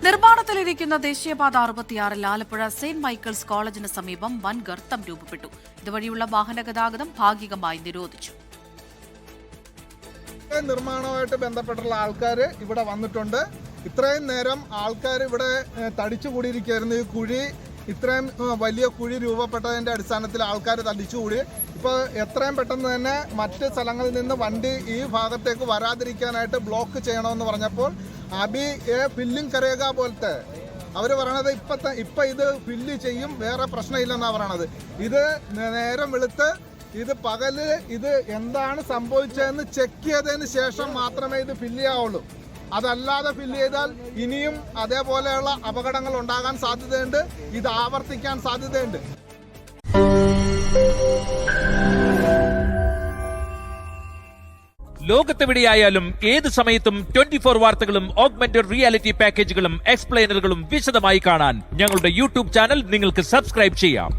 നിർമ്മാണത്തിലിരിക്കുന്ന ദേശീയപാത 66 Alappuzha saint Michael's കോളേജിന് സമീപം വൻ ഗർത്തം രൂപപ്പെട്ടു. ഇതുവഴിയുള്ള വാഹന ഗതാഗതം ഭാഗികമായി നിരോധിച്ചു. നിർമ്മാണവുമായിട്ട് ബന്ധപ്പെട്ടുള്ള ആൾക്കാർ ഇവിടെ വന്നിട്ടുണ്ട്. ഇത്രയും നേരം ആൾക്കാർ ഇവിടെ തടിച്ചുകൂടിയിരിക്കുകയായിരുന്നു. ഈ കുഴി ഇത്രയും വലിയ കുഴി രൂപപ്പെട്ടതിൻ്റെ അടിസ്ഥാനത്തിൽ ആൾക്കാർ തടിച്ചുകൂടി. ഇപ്പോൾ എത്രയും പെട്ടെന്ന് തന്നെ മറ്റ് സ്ഥലങ്ങളിൽ നിന്ന് വണ്ടി ഈ ഭാഗത്തേക്ക് വരാതിരിക്കാനായിട്ട് ബ്ലോക്ക് ചെയ്യണമെന്ന് പറഞ്ഞപ്പോൾ അബി ഫില്ലിംഗ് കരയുക പോലത്തെ അവർ പറയണത് ഇപ്പം ഇത് ഫില്ല് ചെയ്യും, വേറെ പ്രശ്നമില്ലെന്നാണ് പറയണത്. ഇത് നേരം വെളുത്ത് ഇത് പകല് ഇത് എന്താണ് സംഭവിച്ചതെന്ന് ചെക്ക് ചെയ്തതിന് ശേഷം മാത്രമേ ഇത് ഫില്ല് ചെയ്യാവുള്ളൂ. അതല്ലാതെ ഫില്ല് ചെയ്താൽ ഇനിയും അതേപോലെയുള്ള അപകടങ്ങൾ ഉണ്ടാകാൻ സാധ്യതയുണ്ട്. ഇത് ആവർത്തിക്കാൻ സാധ്യതയുണ്ട്. ലോകത്തെവിടെയായാലും ഏത് സമയത്തും 24 വാർത്തകളും ഓഗ്മെന്റഡ് റിയാലിറ്റി പാക്കേജുകളും എക്സ്പ്ലെയിനറുകളും വിശദമായി കാണാൻ ഞങ്ങളുടെ യൂട്യൂബ് ചാനൽ നിങ്ങൾക്ക് സബ്സ്ക്രൈബ് ചെയ്യാം.